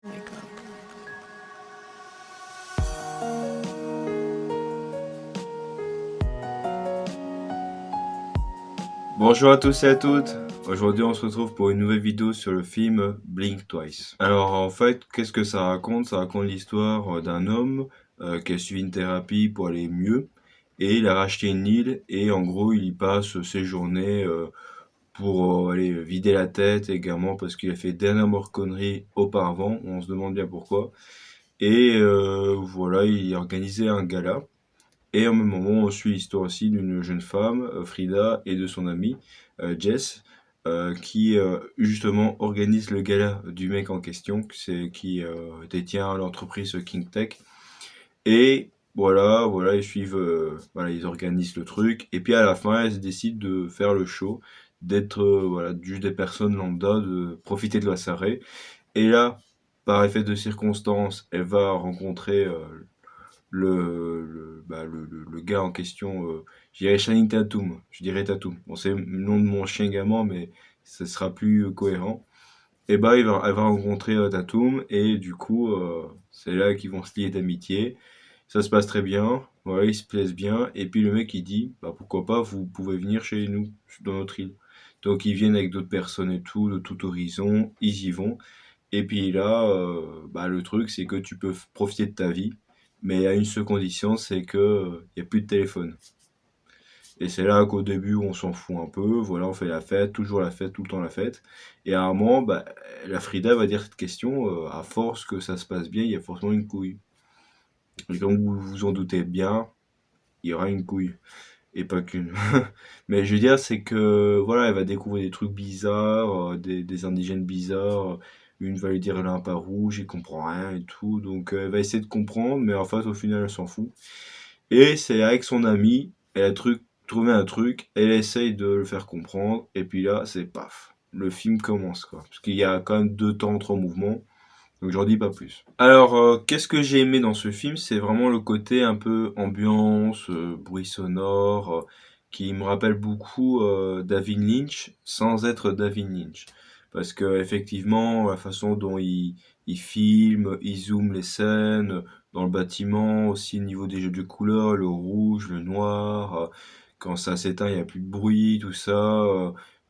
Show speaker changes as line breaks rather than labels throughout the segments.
Wake up.
Bonjour à tous et à toutes. Aujourd'hui, on se retrouve pour une nouvelle vidéo sur le film Blink Twice. Alors, en fait, qu'est-ce que ça raconte? Ça raconte l'histoire d'un homme qui a suivi une thérapie pour aller mieux et il a racheté une île et en gros, il y passe ses journées pour aller vider la tête également parce qu'il a fait d'énormes conneries auparavant. On se demande bien pourquoi. Et voilà, il a organisé un gala. Et au même moment, on suit l'histoire aussi d'une jeune femme, Frida, et de son amie, Jess, qui justement organise le gala du mec en question, qui détient l'entreprise King Tech. Et voilà, ils suivent, voilà, ils organisent le truc. Et puis à la fin, elles décident de faire le show, d'être voilà, juste des personnes lambda, de profiter de la soirée. Et là, par effet de circonstance, elle va rencontrer le gars en question, je dirais Channing Tatum, je dirais Tatum. Bon, c'est le nom de mon chien également, mais ce sera plus cohérent. Et bah, elle va rencontrer Tatum, et du coup, c'est là qu'ils vont se lier d'amitié. Ça se passe très bien, voilà, ils se plaisent bien. Et puis le mec, il dit, bah pourquoi pas, vous pouvez venir chez nous, dans notre île. Donc ils viennent avec d'autres personnes et tout, de tout horizon, ils y vont. Et puis là, bah, le truc, c'est que tu peux profiter de ta vie, mais à une seule condition, c'est que y a plus de téléphone. Et c'est là qu'au début, on s'en fout un peu. Voilà, on fait la fête, toujours la fête, tout le temps la fête. Et à un moment, bah, la Frida va dire cette question, à force que ça se passe bien, il y a forcément une couille. Et comme vous vous en doutez bien, il y aura une couille. Et pas qu'une. Mais je veux dire, c'est que, voilà, elle va découvrir des trucs bizarres, des indigènes bizarres. Une va lui dire elle a un pas rouge, il comprend rien et tout. Donc, elle va essayer de comprendre, mais en fait, au final, elle s'en fout. Et c'est avec son ami, elle a trouvé un truc, elle essaye de le faire comprendre, et puis là, c'est paf. Le film commence, quoi. Parce qu'il y a quand même deux temps entre mouvements. Donc j'en dis pas plus. Alors, qu'est-ce que j'ai aimé dans ce film? C'est vraiment le côté un peu ambiance, bruit sonore, qui me rappelle beaucoup David Lynch, sans être David Lynch. Parce que effectivement, la façon dont il filme, il zoome les scènes, dans le bâtiment, aussi au niveau des jeux de couleurs, le rouge, le noir, quand ça s'éteint, il n'y a plus de bruit, tout ça.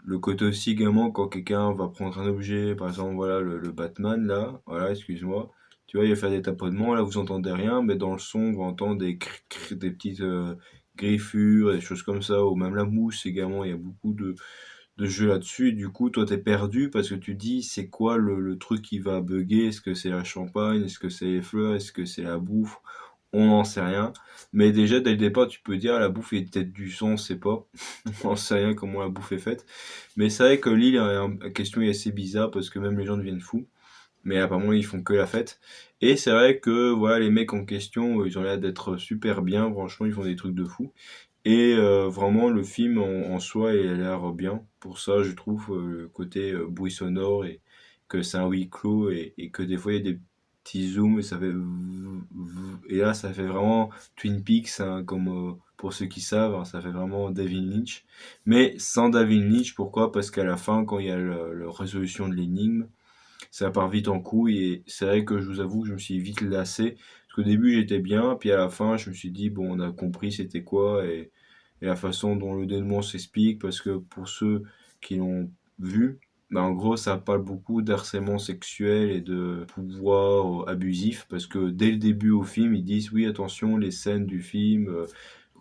Le côté aussi également quand quelqu'un va prendre un objet, par exemple voilà le Batman là, voilà excuse-moi, tu vois il va faire des taponnements, là vous entendez rien, mais dans le son on va entendre des des petites griffures, des choses comme ça, ou même la mousse également, il y a beaucoup de jeux là-dessus, et du coup toi t'es perdu parce que tu dis c'est quoi le truc qui va bugger, est-ce que c'est la champagne, est-ce que c'est les fleurs, est-ce que c'est la bouffe, on n'en sait rien. Mais déjà, dès le départ, tu peux dire, la bouffe est peut-être du son, on sait pas. On n'en sait rien comment la bouffe est faite. Mais c'est vrai que l'île, la question est assez bizarre parce que même les gens deviennent fous. Mais apparemment, ils font que la fête. Et c'est vrai que, voilà, les mecs en question, ils ont l'air d'être super bien. Franchement, ils font des trucs de fou. Et vraiment, le film en soi, il a l'air bien. Pour ça, je trouve le côté bruit sonore et que c'est un huis clos et que des fois, il y a des petits zooms et ça fait... Et là, ça fait vraiment Twin Peaks, hein, comme pour ceux qui savent, hein, ça fait vraiment David Lynch. Mais sans David Lynch, pourquoi? Parce qu'à la fin, quand il y a la résolution de l'énigme, ça part vite en couille et c'est vrai que je vous avoue que je me suis vite lassé. Parce qu'au début j'étais bien, puis à la fin je me suis dit bon on a compris c'était quoi et la façon dont le dénouement s'explique parce que pour ceux qui l'ont vu, bah en gros ça parle beaucoup d'harcèlement sexuel et de pouvoir abusif parce que dès le début au film ils disent oui attention les scènes du film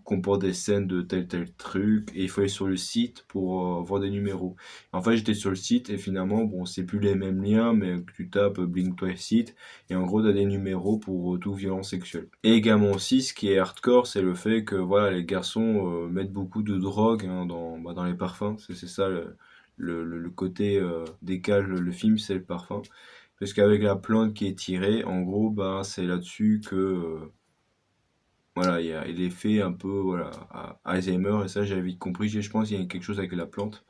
comportent des scènes de tel truc et il faut aller sur le site pour voir des numéros. En fait, j'étais sur le site et finalement, bon, c'est plus les mêmes liens, mais tu tapes Blink Twice site et en gros, t'as des numéros pour tout violence sexuelle. Et également aussi, ce qui est hardcore, c'est le fait que voilà, les garçons mettent beaucoup de drogue hein, dans les parfums. C'est ça le côté décale le film, c'est le parfum. Parce qu'avec la plante qui est tirée, en gros, bah, c'est là-dessus que voilà, il y a l'effet un peu voilà, à Alzheimer, et ça j'avais vite compris, je pense qu'il y a quelque chose avec la plante.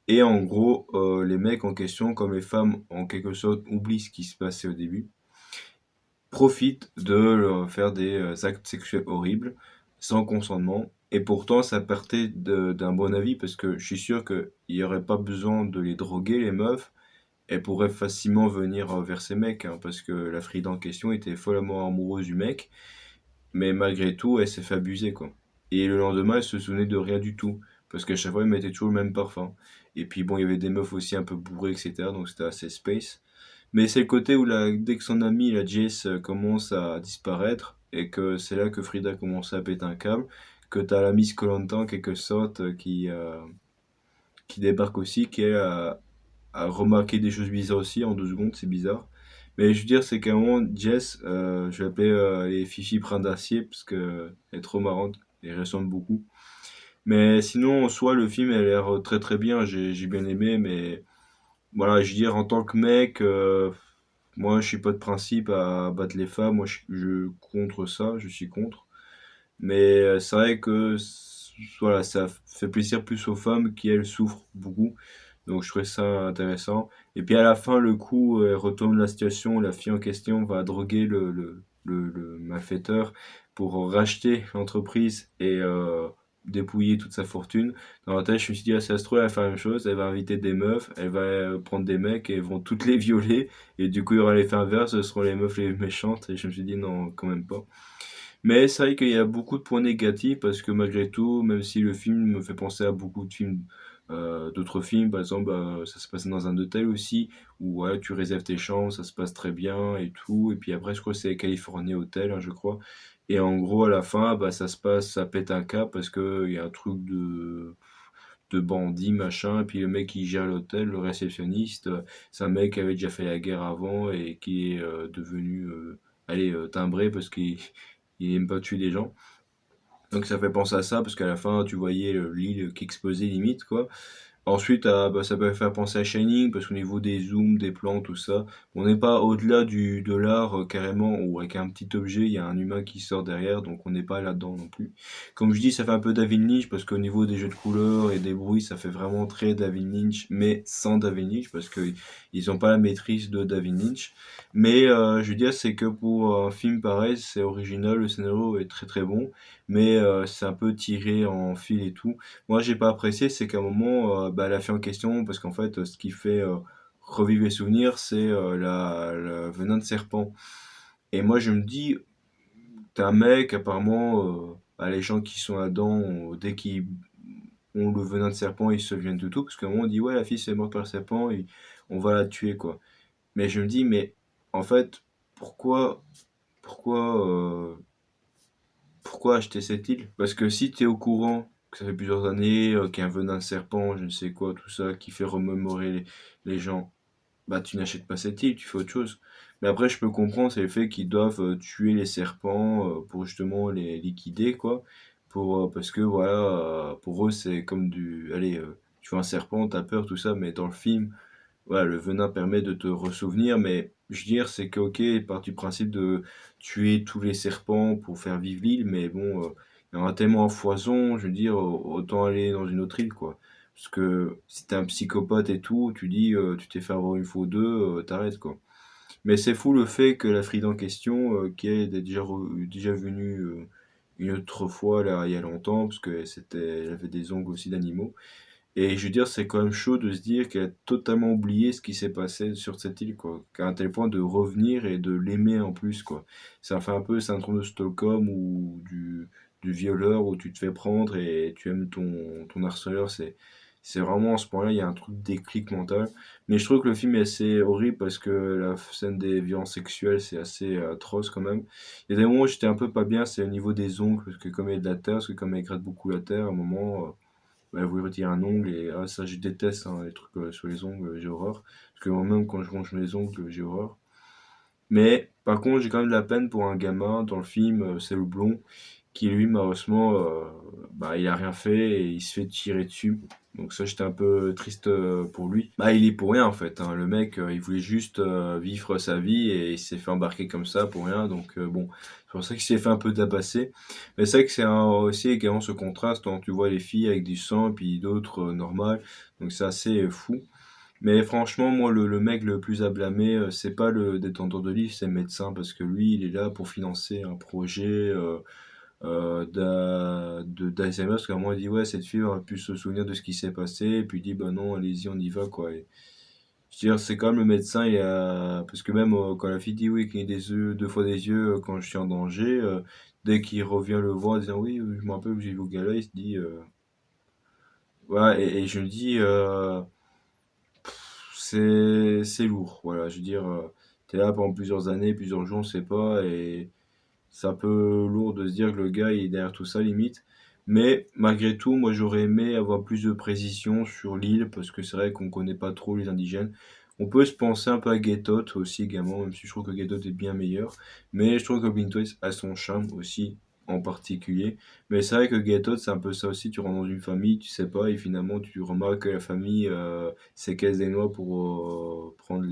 Et en gros, les mecs en question, comme les femmes en quelque sorte oublient ce qui se passait au début, profitent de leur faire des actes sexuels horribles sans consentement. Et pourtant, ça partait d'un bon avis parce que je suis sûr qu'il n'y aurait pas besoin de les droguer, les meufs. elle pourrait facilement venir vers ces mecs, hein, parce que la Frida en question était follement amoureuse du mec, mais malgré tout, elle s'est fait abuser, quoi. Et le lendemain, elle se souvenait de rien du tout, parce qu'à chaque fois, elle mettait toujours le même parfum. Et puis bon, il y avait des meufs aussi un peu bourrées, etc., donc c'était assez space. Mais c'est le côté où dès que son amie, la Jess, commence à disparaître, et que c'est là que Frida commence à péter un câble, que t'as la Miss koh en quelque sorte, qui débarque aussi, qui elle a remarqué des choses bizarres aussi en 2 secondes, c'est bizarre. Mais je veux dire, c'est qu'à un moment, Jess, je vais l'appeler les Fifi Brin d'Acier, parce que elle est trop marrante, et elle ressemble beaucoup. Mais sinon, en soi, le film, elle a l'air très très bien, j'ai bien aimé, mais voilà, je veux dire, en tant que mec, moi, je suis pas de principe à battre les femmes. Moi, je contre ça, je suis contre. Mais c'est vrai que voilà, ça fait plaisir plus aux femmes qui, elles, souffrent beaucoup. Donc, je trouvais ça intéressant. Et puis, à la fin, le coup, elle retourne la situation. La fille en question va droguer le malfaiteur pour racheter l'entreprise et dépouiller toute sa fortune. Dans la tête, je me suis dit, ah, ça se trouve, elle va faire la même chose. Elle va inviter des meufs, elle va prendre des mecs et elles vont toutes les violer. Et du coup, il y aura l'effet inverse, ce seront les meufs les méchantes. Et je me suis dit, non, quand même pas. Mais c'est vrai qu'il y a beaucoup de points négatifs parce que malgré tout, même si le film me fait penser à beaucoup de films, d'autres films, par exemple, ça se passe dans un hôtel aussi, où ouais, tu réserves tes chambres, ça se passe très bien et tout. Et puis après, je crois que c'est California Hotel, hein, je crois. Et en gros, à la fin, bah, ça se passe, ça pète un cap parce que il y a un truc de bandits, machin. Et puis le mec qui gère l'hôtel, le réceptionniste, c'est un mec qui avait déjà fait la guerre avant et qui est devenu, allez, timbré parce qu'il aime pas tuer des gens. Donc ça fait penser à ça, parce qu'à la fin, tu voyais l'île qui explosait limite, quoi. Ensuite, bah, ça peut faire penser à Shining, parce qu'au niveau des zooms, des plans, tout ça, on n'est pas au-delà de l'art carrément, où avec un petit objet, il y a un humain qui sort derrière, donc on n'est pas là-dedans non plus. Comme je dis, ça fait un peu David Lynch, parce qu'au niveau des jeux de couleurs et des bruits, ça fait vraiment très David Lynch, mais sans David Lynch, parce qu'ils n'ont pas la maîtrise de David Lynch. Mais je veux dire, c'est que pour un film pareil, c'est original, le scénario est très très bon, mais c'est un peu tiré en fil et tout. Moi, j'ai pas apprécié, c'est qu'à un moment, bah, la fille en question, parce qu'en fait, ce qui fait revivre les souvenirs, c'est la venin de serpent. Et moi, je me dis, t'es un mec, apparemment, bah, les gens qui sont là-dedans, dès qu'ils ont le venin de serpent, ils se souviennent de tout, parce qu'à un moment, on dit, ouais, la fille s'est morte par le serpent, et on va la tuer, quoi. Mais je me dis, mais en fait, pourquoi, pourquoi, euh, pourquoi acheter cette île? Parce que si tu es au courant que ça fait plusieurs années, qu'il y a un venin de serpent, je ne sais quoi, tout ça, qui fait remémorer les gens, bah tu n'achètes pas cette île, tu fais autre chose. Mais après, je peux comprendre, c'est le fait qu'ils doivent tuer les serpents pour justement les liquider, quoi. Parce que voilà, pour eux, c'est comme du. Allez, tu vois un serpent, t'as peur, tout ça, mais dans le film, voilà, le venin permet de te ressouvenir, mais je veux dire, c'est que, ok, il part du principe de tuer tous les serpents pour faire vivre l'île, mais bon, il y en a tellement à foison, je veux dire, autant aller dans une autre île, quoi. Parce que si t'es un psychopathe et tout, tu dis, tu t'es fait avoir une fois ou deux, t'arrêtes, quoi. Mais c'est fou le fait que la Frida en question, qui est déjà venue une autre fois, là, il y a longtemps, parce que elle avait des ongles aussi d'animaux, et je veux dire, c'est quand même chaud de se dire qu'elle a totalement oublié ce qui s'est passé sur cette île, quoi. Qu'à un tel point de revenir et de l'aimer en plus, quoi. Ça fait un peu syndrome de Stockholm ou du violeur où tu te fais prendre et tu aimes ton harceleur. C'est vraiment, à ce point-là, il y a un truc de déclic mental. Mais je trouve que le film est assez horrible parce que la scène des violences sexuelles, c'est assez atroce quand même. Il y a des moments où j'étais un peu pas bien, c'est au niveau des ongles, parce que comme il y a de la terre, parce que comme elle gratte beaucoup la terre, à un moment, bah, vous retirer un ongle et ah, ça je déteste hein, les trucs sur les ongles, j'ai horreur. Parce que moi-même quand je ronge mes ongles, j'ai horreur. Mais par contre, j'ai quand même de la peine pour un gamin dans le film, c'est le blond, qui lui, malheureusement, bah, il a rien fait et il se fait tirer dessus. Donc ça, j'étais un peu triste pour lui. Bah, il est pour rien en fait, hein. Le mec, il voulait juste vivre sa vie et il s'est fait embarquer comme ça pour rien. Donc bon, c'est pour ça qu'il s'est fait un peu tabasser. Mais c'est vrai que aussi également ce contraste quand tu vois les filles avec du sang et puis d'autres normales. Donc c'est assez fou. Mais franchement, moi, le mec le plus à blâmer, c'est pas le détenteur de livre, c'est le médecin, parce que lui, il est là pour financer un projet d'Alzheimer, parce qu'à un moment, il dit, ouais, cette fille aurait pu se souvenir de ce qui s'est passé, et puis il dit, bah non, allez-y, on y va, quoi. Et Je veux dire, c'est quand même le médecin, parce que même quand la fille dit oui, qu'il y a des yeux, deux fois des yeux quand je suis en danger, dès qu'il revient le voir en disant oui, je me rappelle que j'ai vu au gala, il se dit, voilà, et je me dis, c'est lourd, voilà, je veux dire, t'es là pendant plusieurs années, plusieurs jours, on sait pas, et c'est un peu lourd de se dire que le gars il est derrière tout ça limite. Mais malgré tout, moi j'aurais aimé avoir plus de précision sur l'île parce que c'est vrai qu'on connaît pas trop les indigènes. On peut se penser un peu à Get Out aussi également, même si je trouve que Get Out est bien meilleur. Mais je trouve que Blind Twice a son charme aussi en particulier. Mais c'est vrai que Get Out c'est un peu ça aussi, tu rentres dans une famille, tu sais pas, et finalement tu remarques que la famille séquestre des noix pour prendre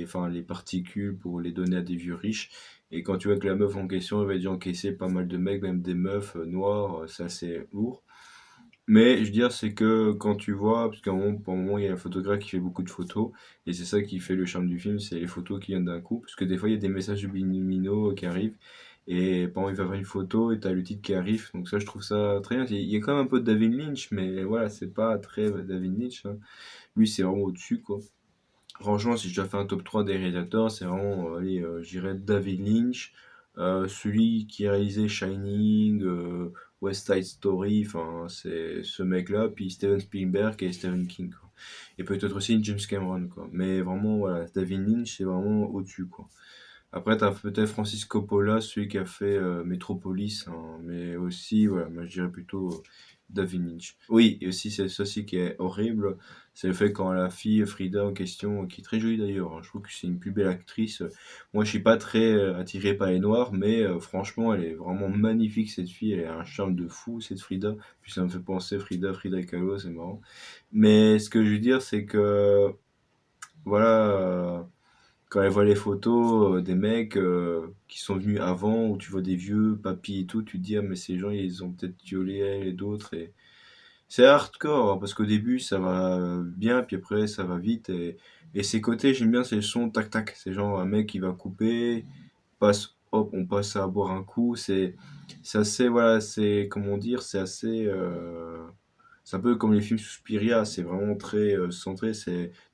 enfin, les particules pour les donner à des vieux riches. Et quand tu vois que la meuf en question, elle va déjà encaisser pas mal de mecs, même des meufs noires, c'est assez lourd. Mais je veux dire, c'est que quand tu vois, parce qu'à un moment, pour un moment, il y a un photographe qui fait beaucoup de photos, et c'est ça qui fait le charme du film, c'est les photos qui viennent d'un coup, parce que des fois, il y a des messages subliminaux qui arrivent, et pendant il va faire une photo, et t'as le titre qui arrive, donc ça, je trouve ça très bien. Il y a quand même un peu de David Lynch, mais voilà, c'est pas très David Lynch, hein. Lui, c'est vraiment au-dessus, quoi. Franchement, si je dois faire un top 3 des réalisateurs, c'est vraiment, allez, je dirais David Lynch, celui qui a réalisé Shining, West Side Story, enfin, c'est ce mec-là, puis Steven Spielberg et Stephen King, quoi. Et peut-être aussi James Cameron, quoi. Mais vraiment, voilà, David Lynch, c'est vraiment au-dessus, quoi. Après, t'as peut-être Francis Coppola, celui qui a fait Metropolis, hein, mais aussi, voilà, moi je dirais plutôt David Lynch. Oui, et aussi c'est ceci qui est horrible, c'est le fait quand la fille Frida en question, qui est très jolie d'ailleurs, hein, je trouve que c'est une plus belle actrice. Moi, je suis pas très attiré par les noirs, mais franchement, elle est vraiment magnifique cette fille, elle a un charme de fou cette Frida. Puis ça me fait penser Frida Kahlo, c'est marrant. Mais ce que je veux dire, c'est que voilà. Quand elle voit les photos des mecs qui sont venus avant, où tu vois des vieux papis et tout, tu te dis, ah, mais ces gens, ils ont peut-être violé elle et d'autres. Et c'est hardcore, hein, parce qu'au début, ça va bien, puis après, ça va vite. Et ces côtés, j'aime bien, c'est le son tac-tac. C'est genre un mec qui va couper, passe, hop, on passe à boire un coup. C'est assez, voilà, c'est, comment dire, c'est assez. C'est un peu comme les films Suspiria, c'est vraiment très centré.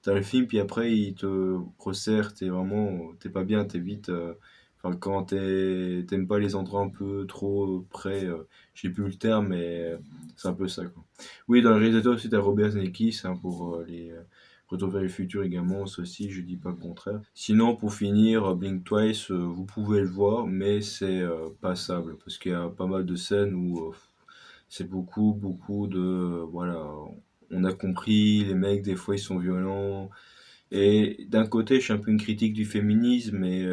T'as le film, puis après, il te resserre, t'es pas bien, t'es vite. Enfin, quand t'aimes pas les endroits un peu trop près, j'ai plus le terme, mais c'est un peu ça, quoi. Oui, dans le réalisateur aussi, t'as Robert Zemeckis, hein, pour les Retour vers le futur également, ça aussi, je dis pas le contraire. Sinon, pour finir, Blink Twice, vous pouvez le voir, mais c'est passable, parce qu'il y a pas mal de scènes où c'est beaucoup de, voilà, on a compris, les mecs, des fois, ils sont violents. Et d'un côté, je suis un peu une critique du féminisme, mais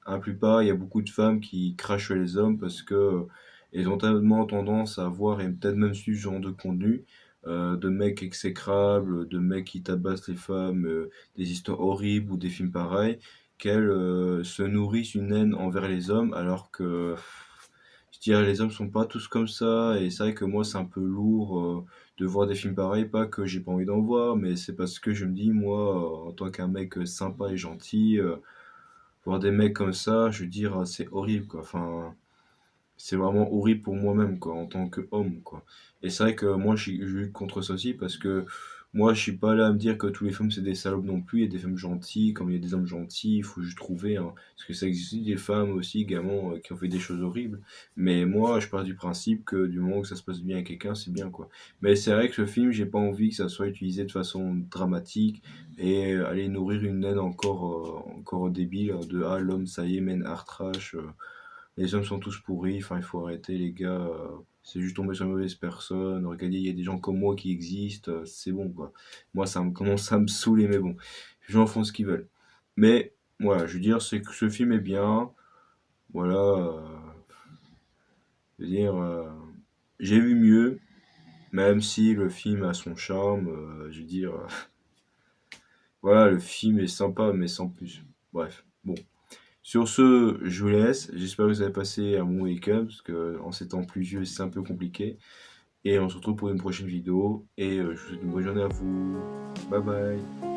à la plupart, il y a beaucoup de femmes qui crachent sur les hommes parce que ils ont tellement tendance à voir et peut-être même suivre ce genre de contenu, de mecs exécrables, de mecs qui tabassent les femmes, des histoires horribles ou des films pareils, qu'elles se nourrissent une haine envers les hommes, alors que je dirais les hommes sont pas tous comme ça, et c'est vrai que moi c'est un peu lourd de voir des films pareils, pas que j'ai pas envie d'en voir, mais c'est parce que je me dis, moi, en tant qu'un mec sympa et gentil, voir des mecs comme ça, je veux dire, c'est horrible, quoi. Enfin, c'est vraiment horrible pour moi-même, quoi, en tant qu'homme, quoi. Et c'est vrai que moi, je lutte contre ça aussi parce que moi, je suis pas là à me dire que tous les femmes, c'est des salopes non plus. Il y a des femmes gentilles, comme il y a des hommes gentils, il faut juste trouver, hein. Parce que ça existe aussi des femmes aussi, également, qui ont fait des choses horribles. Mais moi, je pars du principe que du moment que ça se passe bien avec quelqu'un, c'est bien, quoi. Mais c'est vrai que ce film, j'ai pas envie que ça soit utilisé de façon dramatique et aller nourrir une haine encore débile de ah, l'homme, ça y est, mène hard trash. Les hommes sont tous pourris, enfin il faut arrêter les gars, c'est juste tomber sur une mauvaise personne, regardez, il y a des gens comme moi qui existent, c'est bon quoi. Moi ça me commence à me saouler, mais bon, les gens font ce qu'ils veulent. Mais voilà, je veux dire, c'est que ce film est bien, voilà, je veux dire, j'ai vu mieux, même si le film a son charme, je veux dire, voilà, le film est sympa, mais sans plus. Bref, bon. Sur ce, je vous laisse. J'espère que vous avez passé un bon week-end, parce que en ces temps pluvieux, c'est un peu compliqué. Et on se retrouve pour une prochaine vidéo. Et je vous souhaite une bonne journée à vous. Bye bye.